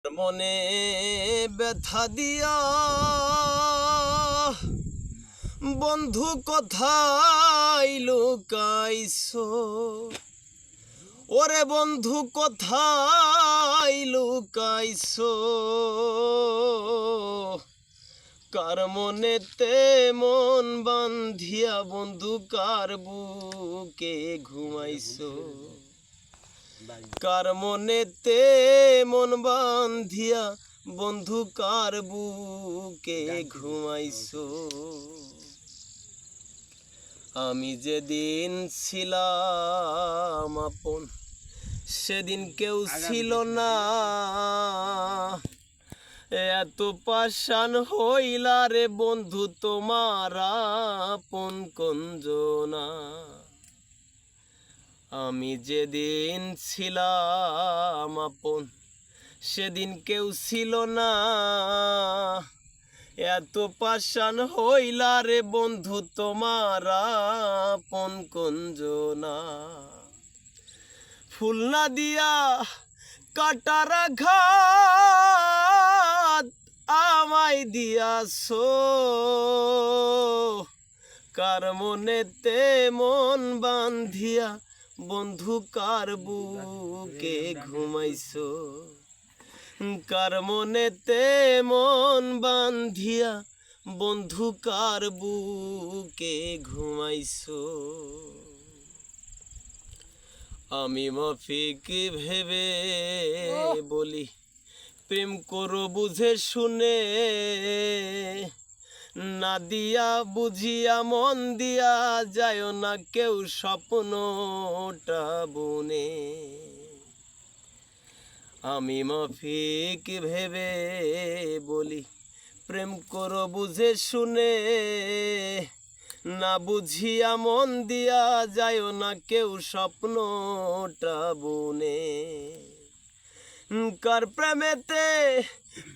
মনে ব্যথা দিয়া বন্ধু কোথায় লুকাইছো, ওরে বন্ধু কোথায় লুকাইছো, কার মনেতে মন বান্ধিয়া বন্ধু কার বুকে ঘুমাইছো, কার মনেতে মন বান্ধিয়া বন্ধু কার বুকে ঘুমাইছো। আমি যেদিন ছিলাম আপন সেদিন কেউ ছিল না, এত পাষাণ হইলা রে বন্ধু তোমার আপন কঞ্জনা। আমি যেদিন ছিলাম আপন সেদিন কেউ ছিল না, এত পাষাণ হইলা রে বন্ধু তোমার আপন কঞ্জনা। ফুল না দিয়া কাটার আঘাত আমায় দিয়াছো, কার মনেতে মন বান্ধিয়া বন্ধু কার বুকে ঘুমাইছো, কার মনেতে মন বান্ধিয়া বন্ধু কার বুকে ঘুমাইছো। আমি মাফিক ভেবে বলি প্রেম করো বুঝে শুনে, না দিয়া বুঝিয়া মন দিয়া যায় না কেউ স্বপ্নটা বুনে। আমি মাফিক ভেবে বলি প্রেম করো বুঝে শুনে, না বুঝিয়া মন দিয়া যায় না কেউ স্বপ্নটা বুনে। কার প্রেমেতে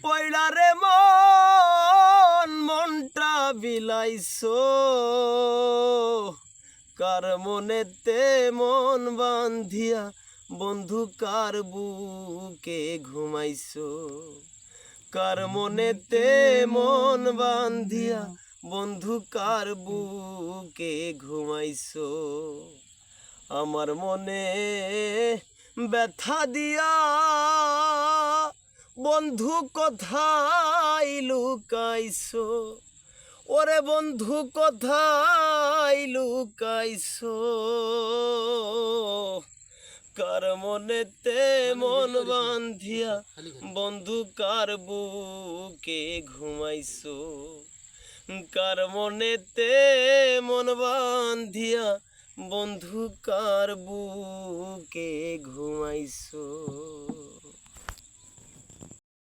পয়লা রে মনটা বিলাইছো, কার মনেতে মন বান্ধিয়া বন্ধু কার বুকে ঘুমাইছো, কার মনেতে মন বান্ধিয়া বন্ধু কার বুকে ঘুমাইছো। আমার মনে ব্যথা দিয়া বন্ধু কোথায় লুকাইছো, ওরে বন্ধু কোথায় লুকাইছো, কার মনেতে মন বান্ধিয়া বন্ধু কার বুকে ঘুমাইছো, কার মনেতে মন বান্ধিয়া বন্ধু কার বুকে ঘুমাইছো।